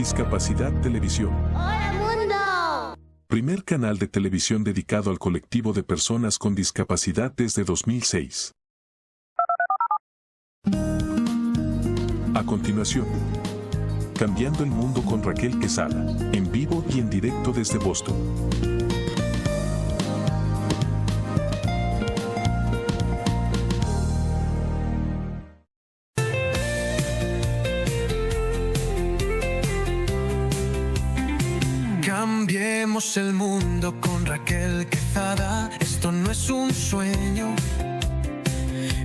Discapacidad Televisión. ¡Hola, mundo! Primer canal de televisión dedicado al colectivo de personas con discapacidad desde 2006. A continuación, Cambiando el Mundo con Raquel Quesada, en vivo y en directo desde Boston. Cambiemos el mundo con Raquel Quesada. Esto no es un sueño,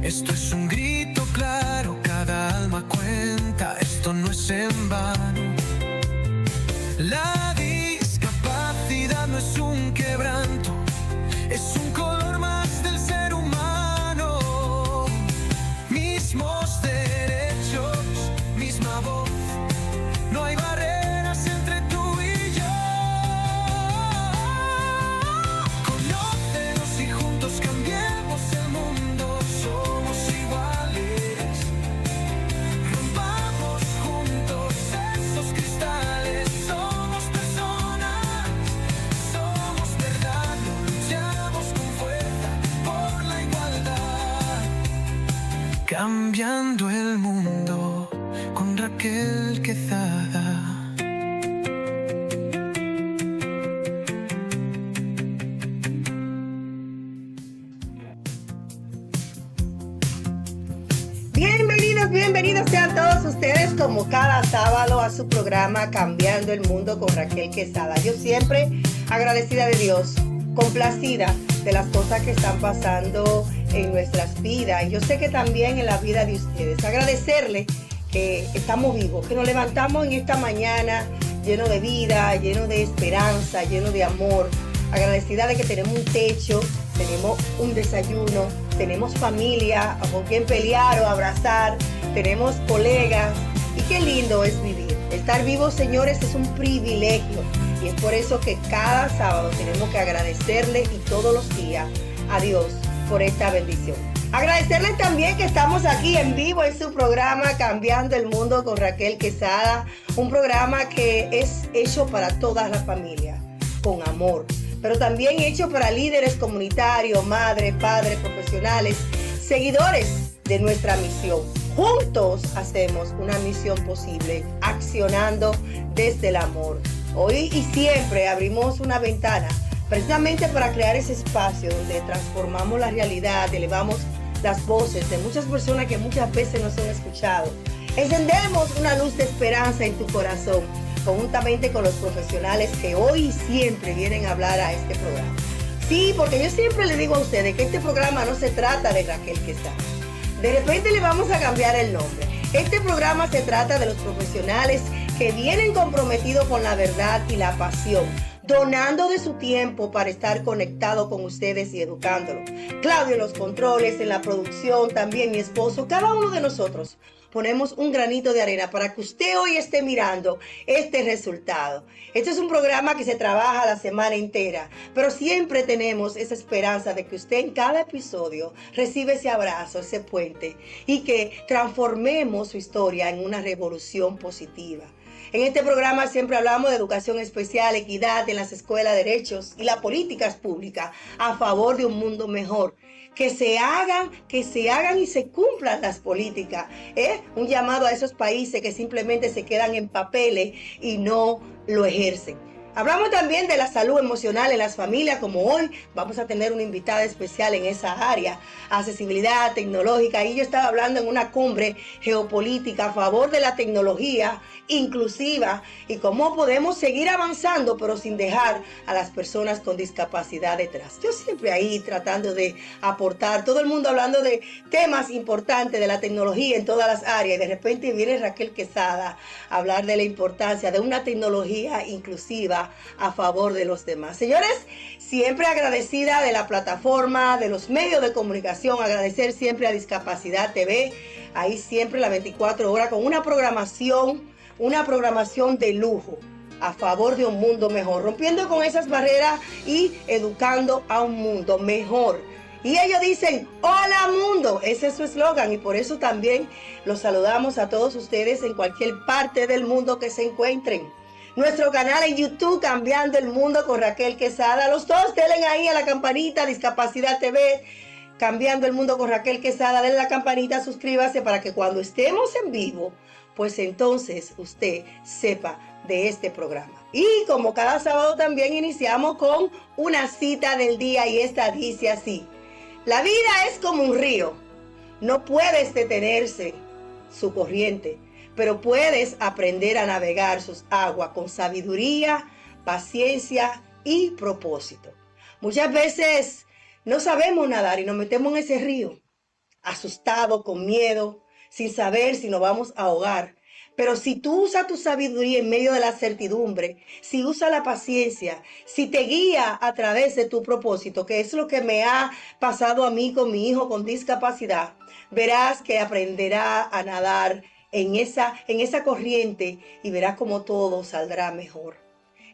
esto es un grito claro. Cada alma cuenta, esto no es en vano. La discapacidad no es un quebranto, es un color más del ser humano. Mismos derechos, misma voz, no hay barreras entre tú y yo. Conócenos y juntos cambiemos el mundo. Somos iguales, rompamos juntos esos cristales. Somos personas, somos verdad, luchamos con fuerza por la igualdad. Cambiando el mundo con Raquel Quesada. Bienvenidos sean todos ustedes como cada sábado a su programa Cambiando el Mundo con Raquel Quesada. Yo siempre agradecida de Dios, complacida de las cosas que están pasando en nuestras vidas. Y yo sé que también en la vida de ustedes. Agradecerle que estamos vivos, que nos levantamos en esta mañana lleno de vida, lleno de esperanza, lleno de amor. Agradecida de que tenemos un techo, tenemos un desayuno, tenemos familia con quien pelear o abrazar, tenemos colegas y qué lindo es vivir. Estar vivos, señores, es un privilegio y es por eso que cada sábado tenemos que agradecerle y todos los días a Dios por esta bendición. Agradecerles también que estamos aquí en vivo en su programa Cambiando el Mundo con Raquel Quesada, un programa que es hecho para todas las familias, con amor, pero también hecho para líderes comunitarios, madres, padres, profesionales, seguidores de nuestra misión. Juntos hacemos una misión posible, accionando desde el amor. Hoy y siempre abrimos una ventana precisamente para crear ese espacio donde transformamos la realidad, elevamos las voces de muchas personas que muchas veces no son escuchadas. Encendemos una luz de esperanza en tu corazón, conjuntamente con los profesionales que hoy y siempre vienen a hablar a este programa. Sí, porque yo siempre le digo a ustedes que este programa no se trata de Raquel Quesada. De repente le vamos a cambiar el nombre. Este programa se trata de los profesionales que vienen comprometidos con la verdad y la pasión, donando de su tiempo para estar conectado con ustedes y educándolo. Claudio en los controles, en la producción, también mi esposo, cada uno de nosotros ponemos un granito de arena para que usted hoy esté mirando este resultado. Este es un programa que se trabaja la semana entera, pero siempre tenemos esa esperanza de que usted en cada episodio recibe ese abrazo, ese puente, y que transformemos su historia en una revolución positiva. En este programa siempre hablamos de educación especial, equidad en las escuelas, derechos y las políticas públicas a favor de un mundo mejor. Que se hagan y se cumplan las políticas. Un llamado a esos países que simplemente se quedan en papeles y no lo ejercen. Hablamos también de la salud emocional en las familias, como hoy vamos a tener una invitada especial en esa área, accesibilidad tecnológica. Y yo estaba hablando en una cumbre geopolítica a favor de la tecnología inclusiva y cómo podemos seguir avanzando, pero sin dejar a las personas con discapacidad detrás. Yo siempre ahí tratando de aportar, todo el mundo hablando de temas importantes de la tecnología en todas las áreas, y de repente viene Raquel Quesada a hablar de la importancia de una tecnología inclusiva a favor de los demás. Señores, siempre agradecida de la plataforma, de los medios de comunicación, agradecer siempre a Discapacidad TV, ahí siempre las 24 horas con una programación de lujo a favor de un mundo mejor, rompiendo con esas barreras y educando a un mundo mejor. Y ellos dicen, hola mundo, ese es su eslogan y por eso también los saludamos a todos ustedes en cualquier parte del mundo que se encuentren. Nuestro canal en YouTube, Cambiando el Mundo con Raquel Quesada. Los dos denle ahí a la campanita, Discapacidad TV, Cambiando el Mundo con Raquel Quesada. Denle la campanita, suscríbase para que cuando estemos en vivo, pues entonces usted sepa de este programa. Y como cada sábado también iniciamos con una cita del día y esta dice así. La vida es como un río. No puedes detenerse su corriente, pero puedes aprender a navegar sus aguas con sabiduría, paciencia y propósito. Muchas veces no sabemos nadar y nos metemos en ese río, asustados, con miedo, sin saber si nos vamos a ahogar. Pero si tú usas tu sabiduría en medio de la certidumbre, si usas la paciencia, si te guía a través de tu propósito, que es lo que me ha pasado a mí con mi hijo con discapacidad, verás que aprenderá a nadar en esa corriente y verás cómo todo saldrá mejor.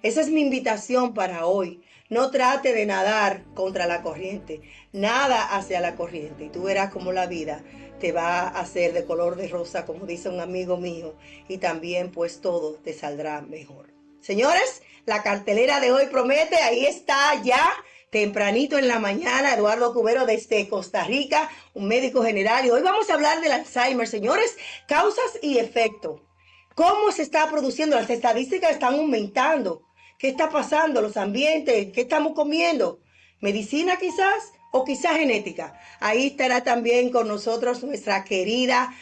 Esa es mi invitación para hoy. No trate de nadar contra la corriente, nada hacia la corriente y tú verás cómo la vida te va a hacer de color de rosa, como dice un amigo mío, y también pues todo te saldrá mejor. Señores, la cartelera de hoy promete, ahí está ya tempranito en la mañana, Eduardo Cubero desde Costa Rica, un médico general, y hoy vamos a hablar del Alzheimer, señores, causas y efectos. ¿Cómo se está produciendo? Las estadísticas están aumentando. ¿Qué está pasando? Los ambientes, ¿qué estamos comiendo? ¿Medicina quizás? O quizás genética. Ahí estará también con nosotros nuestra querida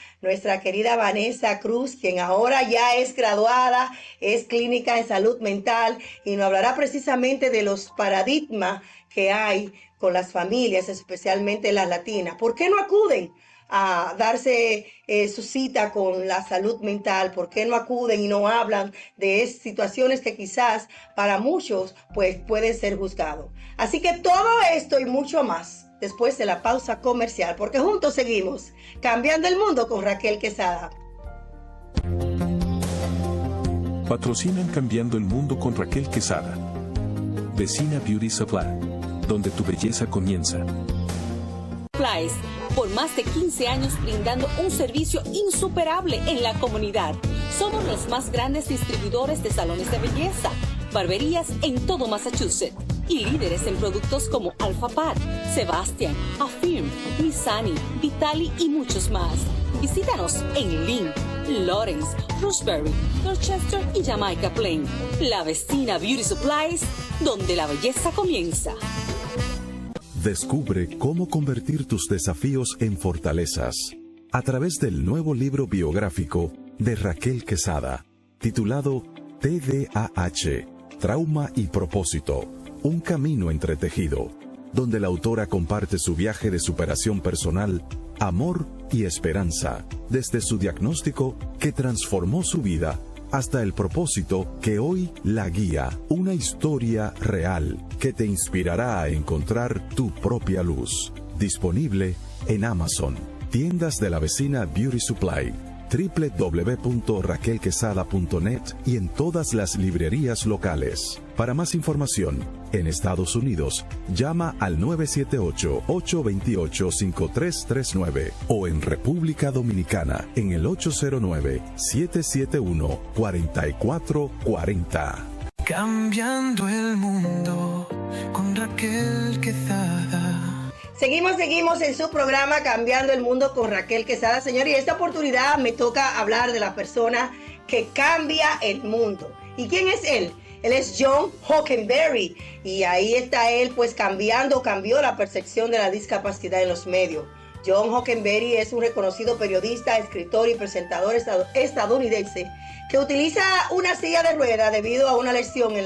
Vanessa Cruz, quien ahora ya es graduada, es clínica en salud mental y nos hablará precisamente de los paradigmas que hay con las familias, especialmente las latinas. ¿Por qué no acuden a darse su cita con la salud mental? ¿Por qué no acuden y no hablan de situaciones que quizás para muchos pues pueden ser juzgados? Así que todo esto y mucho más después de la pausa comercial, porque juntos seguimos cambiando el mundo con Raquel Quesada. Patrocinan Cambiando el Mundo con Raquel Quesada. Vecina Beauty Supply, donde tu belleza comienza. Por más de 15 años brindando un servicio insuperable en la comunidad. Somos los más grandes distribuidores de salones de belleza, barberías en todo Massachusetts y líderes en productos como Alpha Pat, Sebastian, Affirm, Missani, Vitali y muchos más. Visítanos en Lynn, Lawrence, Roxbury, Dorchester y Jamaica Plain. La Vecina Beauty Supplies, donde la belleza comienza. Descubre cómo convertir tus desafíos en fortalezas a través del nuevo libro biográfico de Raquel Quesada, titulado TDAH, Trauma y Propósito, un camino entretejido, donde la autora comparte su viaje de superación personal, amor y esperanza, desde su diagnóstico que transformó su vida hasta el propósito que hoy la guía, una historia real que te inspirará a encontrar tu propia luz. Disponible en Amazon, tiendas de la Vecina Beauty Supply, www.raquelquesada.net y en todas las librerías locales. Para más información, en Estados Unidos, llama al 978-828-5339 o en República Dominicana en el 809-771-4440. Cambiando el mundo con Raquel Quesada. Seguimos en su programa Cambiando el Mundo con Raquel Quesada, señor, y esta oportunidad me toca hablar de la persona que cambia el mundo. ¿Y quién es él? Él es John Hockenberry y ahí está él pues cambió la percepción de la discapacidad en los medios. John Hockenberry es un reconocido periodista, escritor y presentador estadounidense que utiliza una silla de ruedas debido a una lesión en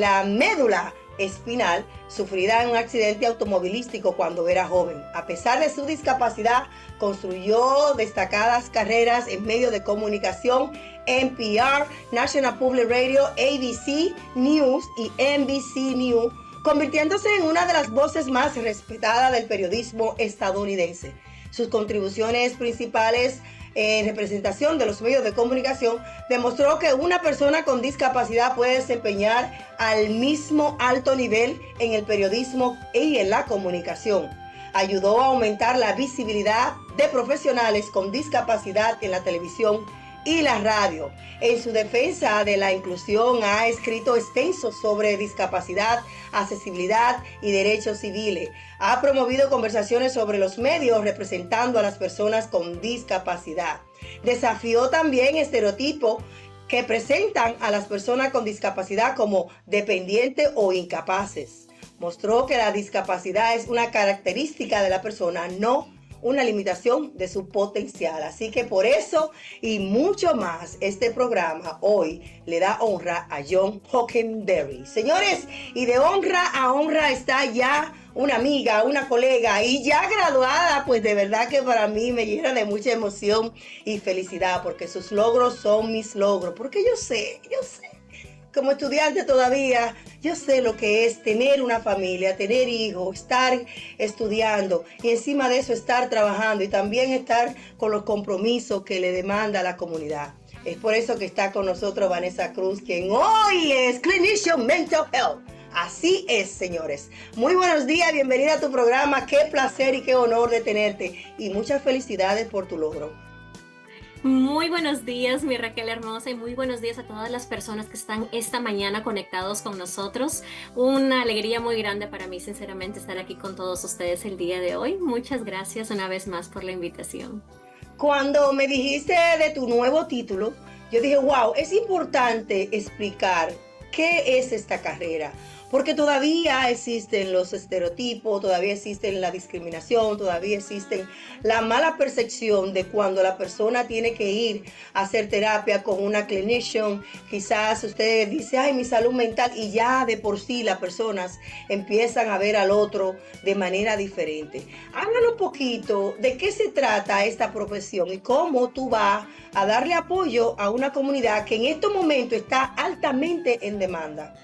la médula espinal sufrida en un accidente automovilístico cuando era joven. A pesar de su discapacidad, construyó destacadas carreras en medios de comunicación, NPR, National Public Radio, ABC News y NBC News, convirtiéndose en una de las voces más respetadas del periodismo estadounidense. sus contribuciones principales en representación de los medios de comunicación, demostró que una persona con discapacidad puede desempeñar al mismo alto nivel en el periodismo y en la comunicación. Ayudó a aumentar la visibilidad de profesionales con discapacidad en la televisión y la radio. En su defensa de la inclusión ha escrito extenso sobre discapacidad, accesibilidad y derechos civiles. Ha promovido conversaciones sobre los medios representando a las personas con discapacidad. Desafió también estereotipos que presentan a las personas con discapacidad como dependientes o incapaces. Mostró que la discapacidad es una característica de la persona, no una limitación de su potencial. Así que por eso y mucho más, este programa hoy le da honra a John Hockenberry. Señores, y de honra a honra está ya una amiga, una colega y ya graduada, pues de verdad que para mí me llena de mucha emoción y felicidad, porque sus logros son mis logros, porque yo sé, como estudiante todavía, yo sé lo que es tener una familia, tener hijos, estar estudiando y encima de eso estar trabajando y también estar con los compromisos que le demanda la comunidad. Es por eso que está con nosotros Vanessa Cruz, quien hoy es Clinician Mental Health. Así es, señores. Muy buenos días, bienvenida a tu programa. Qué placer y qué honor de tenerte y muchas felicidades por tu logro. Muy buenos días, mi Raquel hermosa, y muy buenos días a todas las personas que están esta mañana conectados con nosotros. Una alegría muy grande para mí, sinceramente, estar aquí con todos ustedes el día de hoy. Muchas gracias una vez más por la invitación. Cuando me dijiste de tu nuevo título, yo dije, wow, es importante explicar qué es esta carrera. Porque todavía existen los estereotipos, todavía existen la discriminación, todavía existen la mala percepción de cuando la persona tiene que ir a hacer terapia con una clinician. Quizás usted dice, ay, mi salud mental, y ya de por sí las personas empiezan a ver al otro de manera diferente. Háblanos un poquito de qué se trata esta profesión y cómo tú vas a darle apoyo a una comunidad que en estos momentos está altamente en demanda.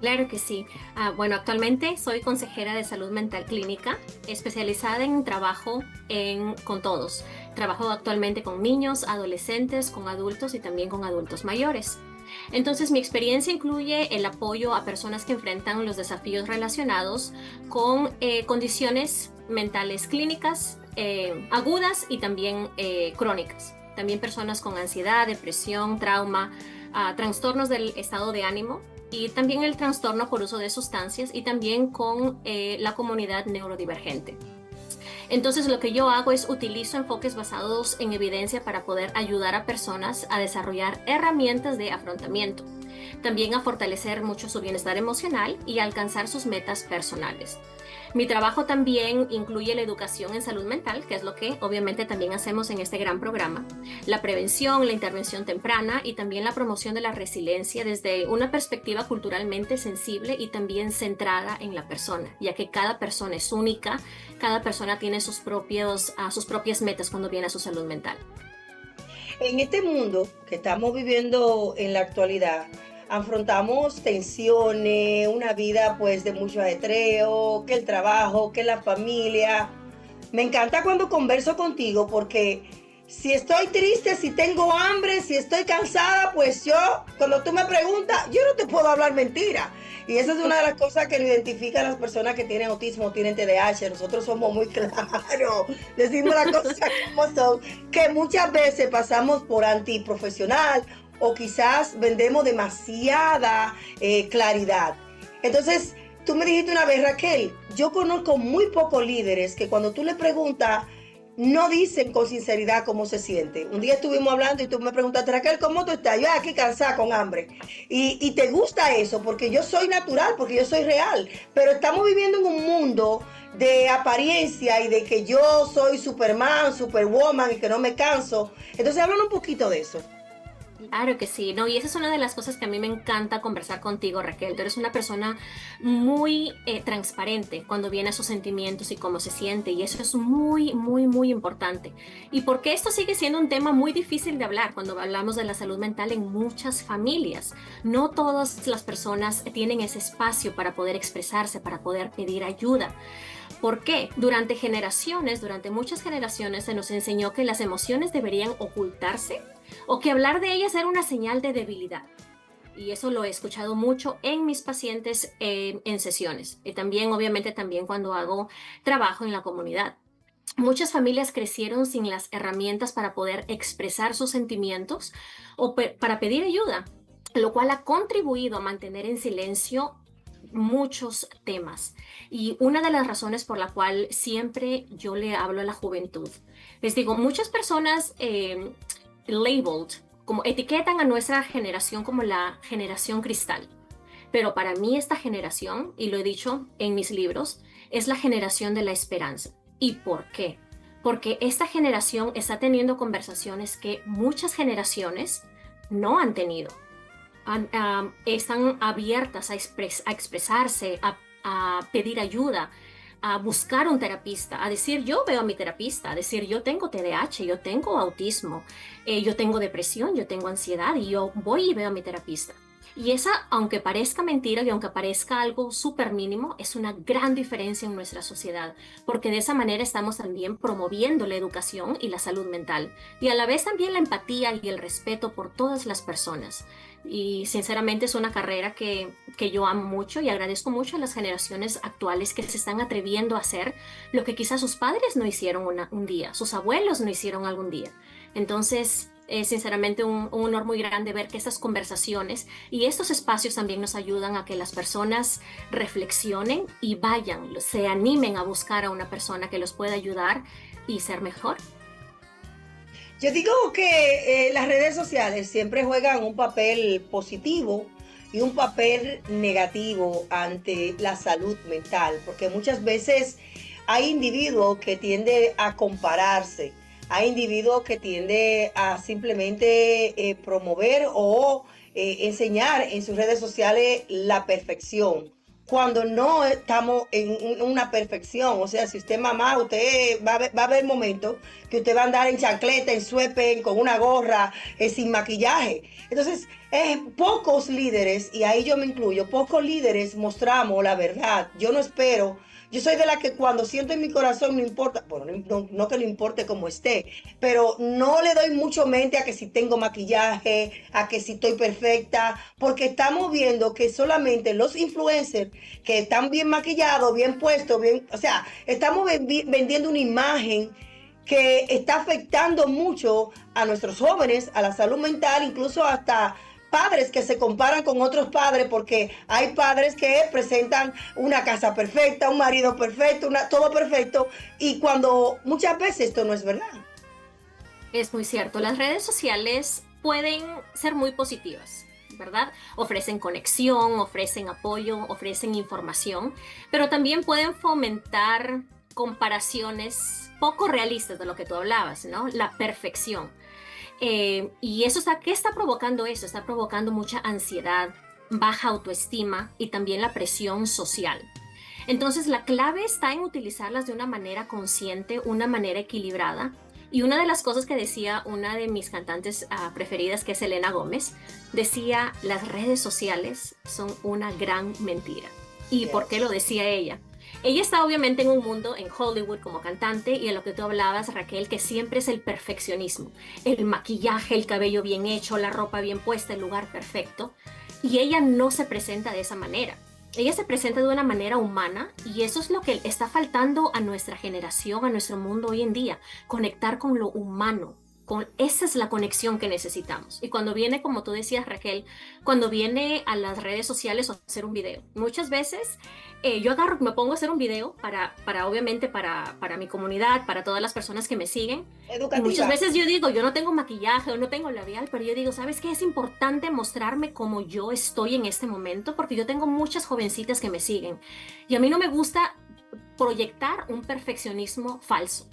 Claro que sí. Bueno, actualmente soy consejera de salud mental clínica, especializada en trabajo con todos. Trabajo actualmente con niños, adolescentes, con adultos y también con adultos mayores. Entonces, mi experiencia incluye el apoyo a personas que enfrentan los desafíos relacionados con condiciones mentales clínicas, agudas y también crónicas. También personas con ansiedad, depresión, trauma, trastornos del estado de ánimo, y también el trastorno por uso de sustancias y también con la comunidad neurodivergente. Entonces lo que yo hago es utilizo enfoques basados en evidencia para poder ayudar a personas a desarrollar herramientas de afrontamiento, también a fortalecer mucho su bienestar emocional y a alcanzar sus metas personales. Mi trabajo también incluye la educación en salud mental, que es lo que obviamente también hacemos en este gran programa, la prevención, la intervención temprana y también la promoción de la resiliencia desde una perspectiva culturalmente sensible y también centrada en la persona, ya que cada persona es única, cada persona tiene sus propias metas cuando viene a su salud mental. En este mundo que estamos viviendo en la actualidad, afrontamos tensiones, una vida pues de mucho ajetreo, que el trabajo, que la familia. Me encanta cuando converso contigo porque si estoy triste, si tengo hambre, si estoy cansada, pues yo, cuando tú me preguntas, yo no te puedo hablar mentira. Y esa es una de las cosas que lo identifican las personas que tienen autismo o tienen TDAH. Nosotros somos muy claros, decimos las cosas como son, que muchas veces pasamos por antiprofesional o quizás vendemos demasiada claridad. Entonces, tú me dijiste una vez, Raquel, yo conozco muy pocos líderes que cuando tú le preguntas, no dicen con sinceridad cómo se siente. Un día estuvimos hablando y tú me preguntaste, Raquel, ¿cómo tú estás? Yo aquí cansada, con hambre. Y te gusta eso, porque yo soy natural, porque yo soy real. Pero estamos viviendo en un mundo de apariencia y de que yo soy Superman, Superwoman y que no me canso. Entonces, háblanos un poquito de eso. Claro que sí, ¿no? Y esa es una de las cosas que a mí me encanta conversar contigo, Raquel. Tú eres una persona muy transparente cuando viene a sus sentimientos y cómo se siente, y eso es muy, muy, muy importante. Y porque esto sigue siendo un tema muy difícil de hablar cuando hablamos de la salud mental en muchas familias. No todas las personas tienen ese espacio para poder expresarse, para poder pedir ayuda. ¿Por qué? Durante muchas generaciones se nos enseñó que las emociones deberían ocultarse o que hablar de ellas era una señal de debilidad. Y eso lo he escuchado mucho en mis pacientes en sesiones. Y también, obviamente, también cuando hago trabajo en la comunidad. Muchas familias crecieron sin las herramientas para poder expresar sus sentimientos o para pedir ayuda, lo cual ha contribuido a mantener en silencio muchos temas. Y una de las razones por la cual siempre yo le hablo a la juventud, les digo, muchas personas labeled, como etiquetan a nuestra generación como la generación cristal. Pero para mí esta generación, y lo he dicho en mis libros, es la generación de la esperanza. ¿Y por qué? Porque esta generación está teniendo conversaciones que muchas generaciones no han tenido. Están abiertas a expresarse, a pedir ayuda, a buscar un terapista, a decir yo veo a mi terapista, a decir yo tengo TDAH, yo tengo autismo, yo tengo depresión, yo tengo ansiedad y yo voy y veo a mi terapista. Y esa, aunque parezca mentira y aunque parezca algo súper mínimo, es una gran diferencia en nuestra sociedad, porque de esa manera estamos también promoviendo la educación y la salud mental, y a la vez también la empatía y el respeto por todas las personas. Y sinceramente es una carrera que yo amo mucho y agradezco mucho a las generaciones actuales que se están atreviendo a hacer lo que quizás sus padres no hicieron un día, sus abuelos no hicieron algún día. Entonces, es sinceramente un honor muy grande ver que estas conversaciones y estos espacios también nos ayudan a que las personas reflexionen y se animen a buscar a una persona que los pueda ayudar y ser mejor. Yo digo que las redes sociales siempre juegan un papel positivo y un papel negativo ante la salud mental, porque muchas veces hay individuos que tienden a compararse, hay individuos que tienden a simplemente promover o enseñar en sus redes sociales la perfección, cuando no estamos en una perfección. O sea, si usted es mamá, usted va a haber momentos que usted va a andar en chancleta, en suéter, con una gorra, sin maquillaje. Entonces, pocos líderes, y ahí yo me incluyo, pocos líderes mostramos la verdad. Yo no espero. Yo soy de la que cuando siento en mi corazón no importa, bueno, no que no importe cómo esté, pero no le doy mucho mente a que si tengo maquillaje, a que si estoy perfecta, porque estamos viendo que solamente los influencers que están bien maquillados, bien puestos, bien, o sea, estamos vendiendo una imagen que está afectando mucho a nuestros jóvenes, a la salud mental, incluso hasta padres que se comparan con otros padres, porque hay padres que presentan una casa perfecta, un marido perfecto, todo perfecto, y cuando muchas veces esto no es verdad. Es muy cierto, las redes sociales pueden ser muy positivas, ¿verdad? Ofrecen conexión, ofrecen apoyo, ofrecen información, pero también pueden fomentar comparaciones poco realistas de lo que tú hablabas, ¿no? La perfección. Y eso ¿qué está provocando eso? Está provocando mucha ansiedad, baja autoestima y también la presión social. Entonces la clave está en utilizarlas de una manera consciente, una manera equilibrada. Y una de las cosas que decía una de mis cantantes preferidas, que es Selena Gómez, decía, las redes sociales son una gran mentira. ¿Y por qué lo decía ella? Ella está obviamente en un mundo en Hollywood como cantante, y en lo que tú hablabas, Raquel, que siempre es el perfeccionismo, el maquillaje, el cabello bien hecho, la ropa bien puesta, el lugar perfecto, y ella no se presenta de esa manera. Ella se presenta de una manera humana, y eso es lo que está faltando a nuestra generación, a nuestro mundo hoy en día, conectar con lo humano. Esa es la conexión que necesitamos. Y cuando viene, como tú decías, Raquel, cuando viene a las redes sociales o hacer un video, muchas veces yo me pongo a hacer un video obviamente para mi comunidad, para todas las personas que me siguen. Educativa. Y muchas veces yo digo, yo no tengo maquillaje o no tengo labial, pero yo digo, ¿sabes qué? Es importante mostrarme como yo estoy en este momento, porque yo tengo muchas jovencitas que me siguen. Y a mí no me gusta proyectar un perfeccionismo falso.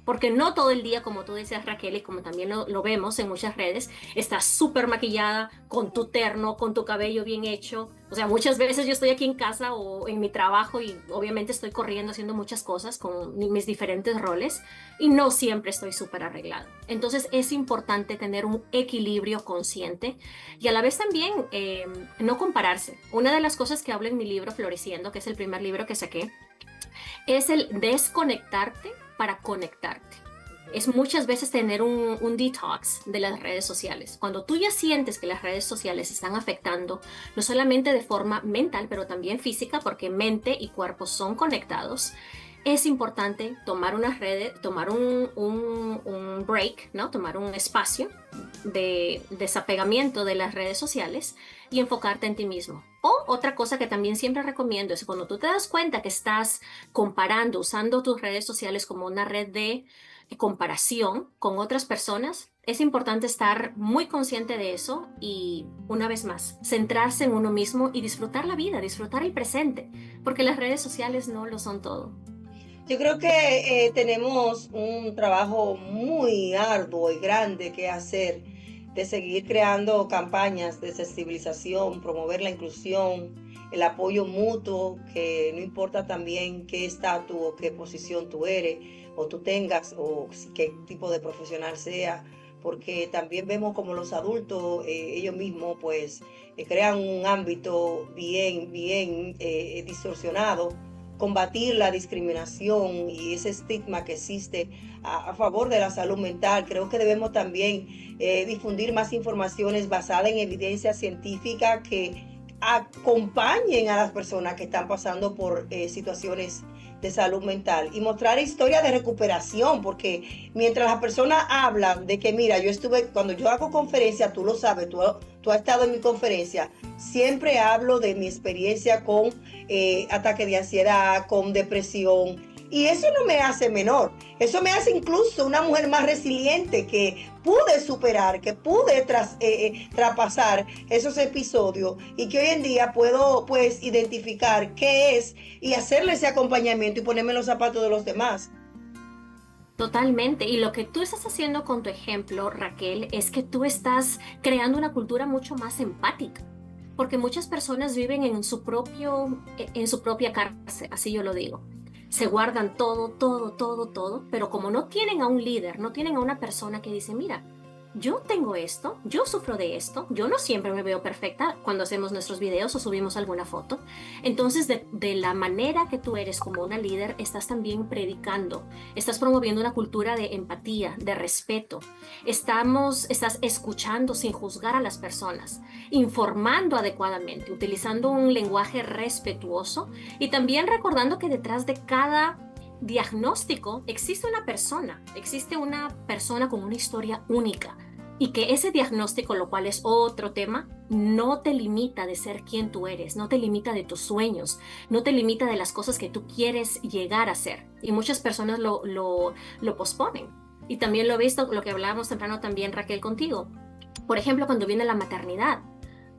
Porque no todo el día, como tú decías, Raquel, y como también lo vemos en muchas redes, estás súper maquillada, con tu terno, con tu cabello bien hecho. O sea, muchas veces yo estoy aquí en casa o en mi trabajo y obviamente estoy corriendo, haciendo muchas cosas con mis diferentes roles, y no siempre estoy súper arreglada. Entonces es importante tener un equilibrio consciente y a la vez también no compararse. Una de las cosas que hablo en mi libro Floreciendo, que es el primer libro que saqué, es el desconectarte para conectarte. Es muchas veces tener un detox de las redes sociales. Cuando tú ya sientes que las redes sociales están afectando, no solamente de forma mental, pero también física, porque mente y cuerpo son conectados, es importante tomar tomar un break, ¿no? Tomar un espacio de desapegamiento de las redes sociales y enfocarte en ti mismo. O otra cosa que también siempre recomiendo es cuando tú te das cuenta que estás comparando, usando tus redes sociales como una red de comparación con otras personas, es importante estar muy consciente de eso y, una vez más, centrarse en uno mismo y disfrutar la vida, disfrutar el presente, porque las redes sociales no lo son todo. Yo creo que tenemos un trabajo muy arduo y grande que hacer de seguir creando campañas de sensibilización, promover la inclusión, el apoyo mutuo, que no importa también qué estatus o qué posición tú eres o tú tengas o qué tipo de profesional sea, porque también vemos como los adultos ellos mismos pues crean un ámbito bien distorsionado. Combatir la discriminación y ese estigma que existe a favor de la salud mental. Creo que debemos también difundir más informaciones basadas en evidencia científica que acompañen a las personas que están pasando por situaciones de salud mental y mostrar historias de recuperación, porque mientras las personas hablan de que mira, cuando yo hago conferencia, tú lo sabes, tú has estado en mi conferencia, siempre hablo de mi experiencia con ataque de ansiedad, con depresión, y eso no me hace menor, eso me hace incluso una mujer más resiliente, que pude superar, que pude traspasar esos episodios y que hoy en día puedo pues identificar qué es y hacerle ese acompañamiento y ponerme en los zapatos de los demás. Totalmente. Y lo que tú estás haciendo con tu ejemplo, Raquel, es que tú estás creando una cultura mucho más empática, porque muchas personas viven en su propia cárcel, así yo lo digo. Se guardan todo, pero como no tienen a un líder, no tienen a una persona que dice, mira, yo tengo esto, yo sufro de esto, yo no siempre me veo perfecta cuando hacemos nuestros videos o subimos alguna foto. Entonces, de la manera que tú eres como una líder, estás también predicando, estás promoviendo una cultura de empatía, de respeto. Estás escuchando sin juzgar a las personas, informando adecuadamente, utilizando un lenguaje respetuoso y también recordando que detrás de cada diagnóstico existe una persona con una historia única. Y que ese diagnóstico, lo cual es otro tema, no te limita de ser quien tú eres, no te limita de tus sueños, no te limita de las cosas que tú quieres llegar a ser. Y muchas personas lo posponen. Y también lo he visto, lo que hablábamos temprano también, Raquel, contigo. Por ejemplo, cuando viene la maternidad.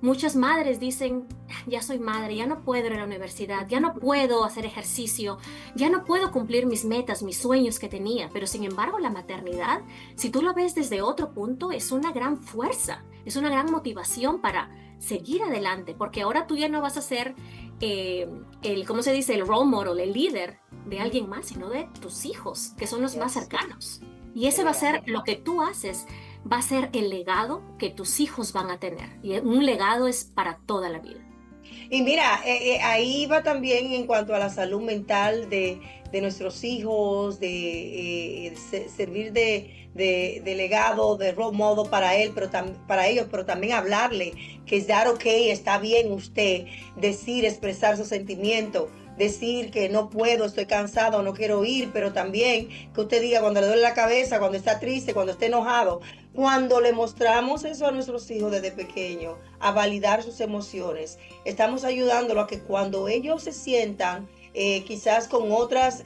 Muchas madres dicen, ya soy madre, ya no puedo ir a la universidad, ya no puedo hacer ejercicio, ya no puedo cumplir mis metas, mis sueños que tenía. Pero sin embargo, la maternidad, si tú lo ves desde otro punto, es una gran fuerza, es una gran motivación para seguir adelante, porque ahora tú ya no vas a ser ¿cómo se dice? El role model, el líder de alguien más, sino de tus hijos, que son los más cercanos. Y ese va a ser lo que tú haces, va a ser el legado que tus hijos van a tener. Y un legado es para toda la vida. Y mira, ahí va también en cuanto a la salud mental de nuestros hijos, de servir de legado, de role model para ellos, pero también hablarle que es está bien usted decir, expresar sus sentimientos, decir que no puedo, estoy cansado, no quiero ir, pero también que usted diga cuando le duele la cabeza, cuando está triste, cuando está enojado. Cuando le mostramos eso a nuestros hijos desde pequeños, a validar sus emociones, estamos ayudándolo a que cuando ellos se sientan quizás con otras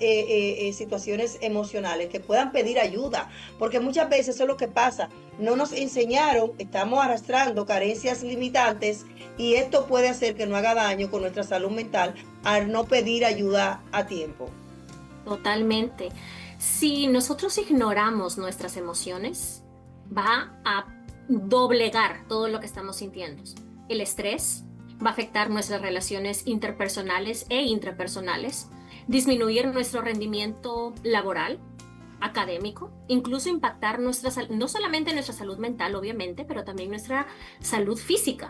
situaciones emocionales, que puedan pedir ayuda, porque muchas veces eso es lo que pasa, no nos enseñaron, estamos arrastrando carencias limitantes y esto puede hacer que no haga daño con nuestra salud mental al no pedir ayuda a tiempo. Totalmente. Si nosotros ignoramos nuestras emociones, va a doblegar todo lo que estamos sintiendo. El estrés va a afectar nuestras relaciones interpersonales e intrapersonales, disminuir nuestro rendimiento laboral, académico, incluso impactar no solamente nuestra salud mental, obviamente, pero también nuestra salud física.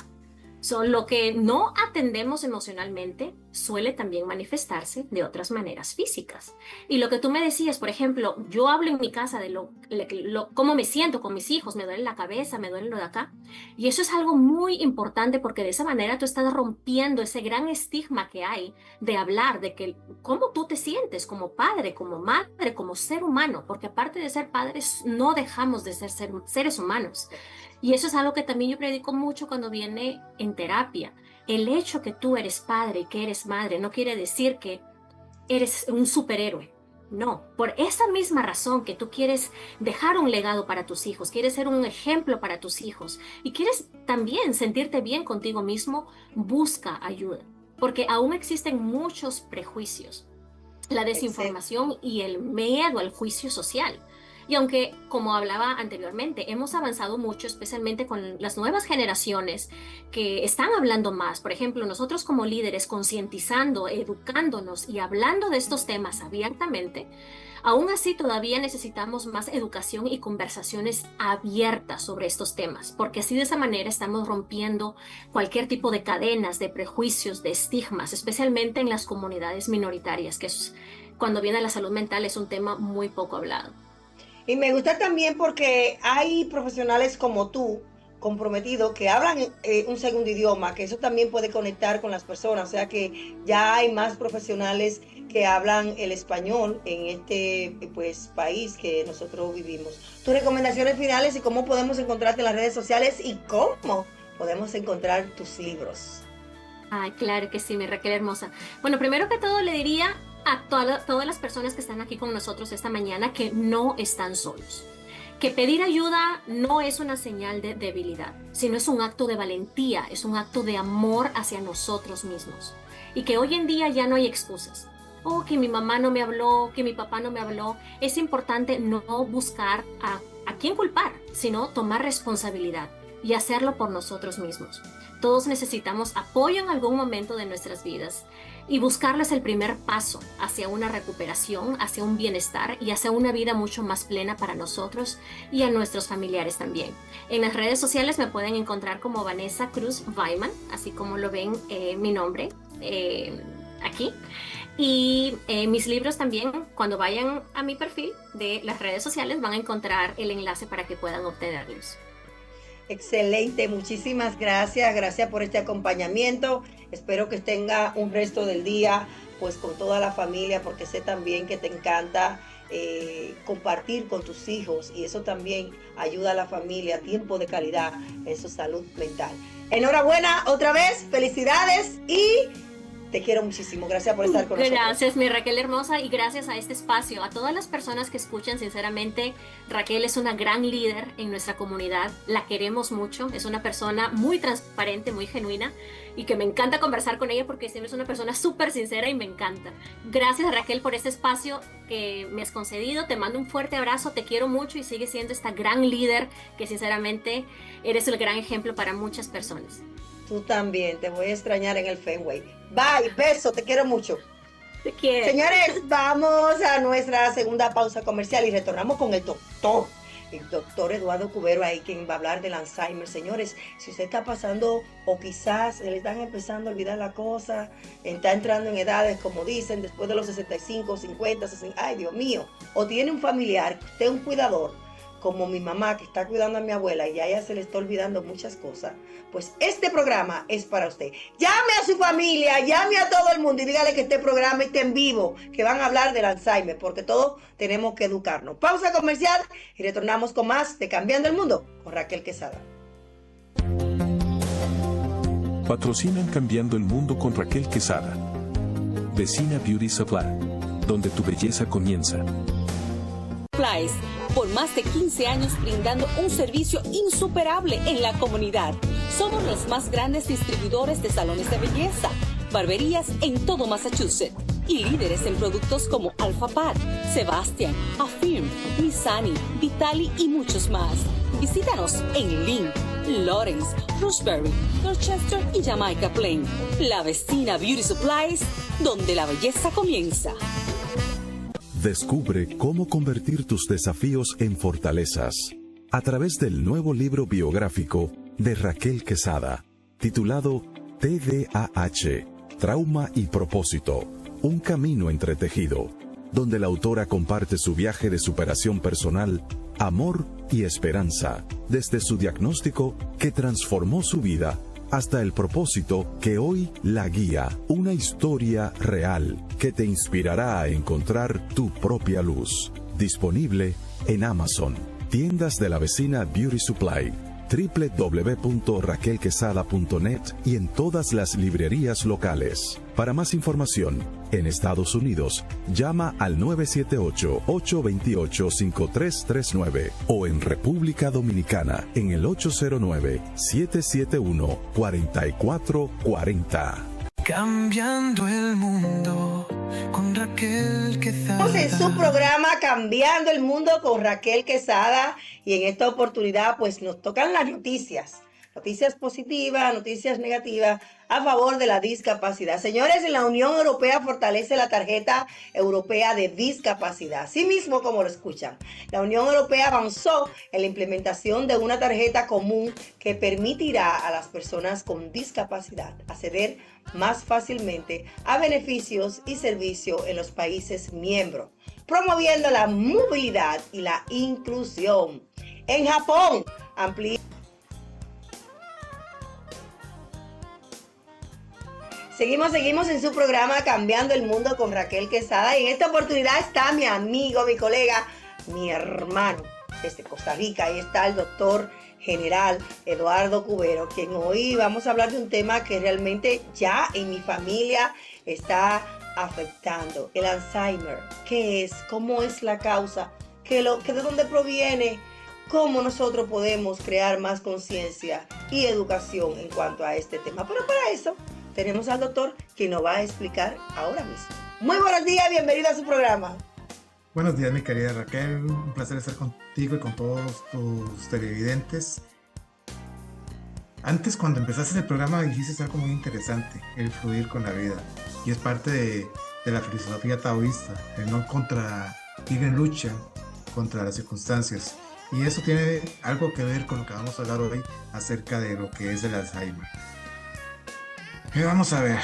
Lo que no atendemos emocionalmente suele también manifestarse de otras maneras físicas. Y lo que tú me decías, por ejemplo, yo hablo en mi casa de cómo me siento con mis hijos, me duele la cabeza, me duele lo de acá. Y eso es algo muy importante porque de esa manera tú estás rompiendo ese gran estigma que hay de hablar de que cómo tú te sientes como padre, como madre, como ser humano, porque aparte de ser padres no dejamos de ser seres humanos. Y eso es algo que también yo predico mucho cuando viene en terapia. El hecho que tú eres padre y que eres madre no quiere decir que eres un superhéroe. No, por esa misma razón que tú quieres dejar un legado para tus hijos, quieres ser un ejemplo para tus hijos y quieres también sentirte bien contigo mismo, busca ayuda. Porque aún existen muchos prejuicios, la desinformación y el miedo al juicio social. Y aunque, como hablaba anteriormente, hemos avanzado mucho, especialmente con las nuevas generaciones que están hablando más. Por ejemplo, nosotros como líderes concientizando, educándonos y hablando de estos temas abiertamente, aún así todavía necesitamos más educación y conversaciones abiertas sobre estos temas, porque así de esa manera estamos rompiendo cualquier tipo de cadenas, de prejuicios, de estigmas, especialmente en las comunidades minoritarias, que es, cuando viene a la salud mental es un tema muy poco hablado. Y me gusta también porque hay profesionales como tú, comprometidos, que hablan un segundo idioma, que eso también puede conectar con las personas. O sea que ya hay más profesionales que hablan el español en este país que nosotros vivimos. Tus recomendaciones finales y cómo podemos encontrarte en las redes sociales y cómo podemos encontrar tus libros. Ay, claro que sí, mi Raquel hermosa. Bueno, primero que todo le diría a todas las personas que están aquí con nosotros esta mañana que no están solos. Que pedir ayuda no es una señal de debilidad, sino es un acto de valentía, es un acto de amor hacia nosotros mismos. Y que hoy en día ya no hay excusas. Oh, que mi mamá no me habló, que mi papá no me habló. Es importante no buscar a quién culpar, sino tomar responsabilidad y hacerlo por nosotros mismos. Todos necesitamos apoyo en algún momento de nuestras vidas y buscarles el primer paso hacia una recuperación, hacia un bienestar y hacia una vida mucho más plena para nosotros y a nuestros familiares también. En las redes sociales me pueden encontrar como Vanessa Cruz Weiman, así como lo ven mi nombre aquí. Y mis libros también, cuando vayan a mi perfil de las redes sociales, van a encontrar el enlace para que puedan obtenerlos. Excelente, muchísimas gracias, gracias por este acompañamiento. Espero que tenga un resto del día pues con toda la familia, porque sé también que te encanta compartir con tus hijos y eso también ayuda a la familia, tiempo de calidad en su salud mental. Enhorabuena otra vez, felicidades y te quiero muchísimo. Gracias por estar con nosotros. Gracias, mi Raquel hermosa, y gracias a este espacio. A todas las personas que escuchan, sinceramente, Raquel es una gran líder en nuestra comunidad. La queremos mucho. Es una persona muy transparente, muy genuina, y que me encanta conversar con ella porque siempre es una persona súper sincera y me encanta. Gracias, Raquel, por este espacio que me has concedido. Te mando un fuerte abrazo, te quiero mucho y sigue siendo esta gran líder que, sinceramente, eres el gran ejemplo para muchas personas. Tú también, te voy a extrañar en el Fenway. Bye, beso, te quiero mucho. Te quiero. Señores, vamos a nuestra segunda pausa comercial y retornamos con el doctor Eduardo Cubero, ahí quien va a hablar del Alzheimer. Señores, si usted está pasando o quizás le están empezando a olvidar la cosa, está entrando en edades, como dicen, después de los 65, 50, 60, ay Dios mío, o tiene un familiar, usted es un cuidador, como mi mamá que está cuidando a mi abuela y a ella se le está olvidando muchas cosas, pues este programa es para usted. Llame a su familia, llame a todo el mundo y dígale que este programa está en vivo, que van a hablar del Alzheimer, porque todos tenemos que educarnos. Pausa comercial y retornamos con más de Cambiando el Mundo con Raquel Quesada. Patrocinan Cambiando el Mundo con Raquel Quesada. Vecina Beauty Supply, donde tu belleza comienza. Por más de 15 años brindando un servicio insuperable en la comunidad. Somos los más grandes distribuidores de salones de belleza, barberías en todo Massachusetts y líderes en productos como Alpha Pat, Sebastian, Affirm, Missani, Vitali y muchos más. Visítanos en Lynn, Lawrence, Roxbury, Dorchester y Jamaica Plain. La Vecina Beauty Supplies, donde la belleza comienza. Descubre cómo convertir tus desafíos en fortalezas a través del nuevo libro biográfico de Raquel Quesada, titulado TDAH, Trauma y propósito, un camino entretejido, donde la autora comparte su viaje de superación personal, amor y esperanza, desde su diagnóstico que transformó su vida hasta el propósito que hoy la guía, una historia real que te inspirará a encontrar tu propia luz. Disponible en Amazon, tiendas de la vecina Beauty Supply, www.raquelquesada.net y en todas las librerías locales. Para más información, en Estados Unidos, llama al 978-828-5339 o en República Dominicana en el 809-771-4440. Cambiando el mundo con Raquel Quesada. Estamos en su programa Cambiando el Mundo con Raquel Quesada y en esta oportunidad pues nos tocan las noticias. Noticias positivas, noticias negativas a favor de la discapacidad. Señores, la Unión Europea fortalece la tarjeta europea de discapacidad. Así mismo como lo escuchan, la Unión Europea avanzó en la implementación de una tarjeta común que permitirá a las personas con discapacidad acceder más fácilmente a beneficios y servicios en los países miembros, promoviendo la movilidad y la inclusión. En Japón, amplía. Seguimos en su programa Cambiando el Mundo con Raquel Quesada y en esta oportunidad está mi amigo, mi colega, mi hermano desde Costa Rica. Ahí está el doctor general Eduardo Cubero, quien hoy vamos a hablar de un tema que realmente ya en mi familia está afectando, el Alzheimer. ¿Qué es? ¿Cómo es la causa? ¿De dónde proviene? ¿Cómo nosotros podemos crear más conciencia y educación en cuanto a este tema? Pero para eso tenemos al doctor que nos va a explicar ahora mismo. Muy buenos días, bienvenido a su programa. Buenos días, mi querida Raquel. Un placer estar contigo y con todos tus televidentes. Antes, cuando empezaste el programa, dijiste algo muy interesante, el fluir con la vida. Y es parte de la filosofía taoísta, el no ir en lucha contra las circunstancias. Y eso tiene algo que ver con lo que vamos a hablar hoy acerca de lo que es el Alzheimer. Vamos a ver.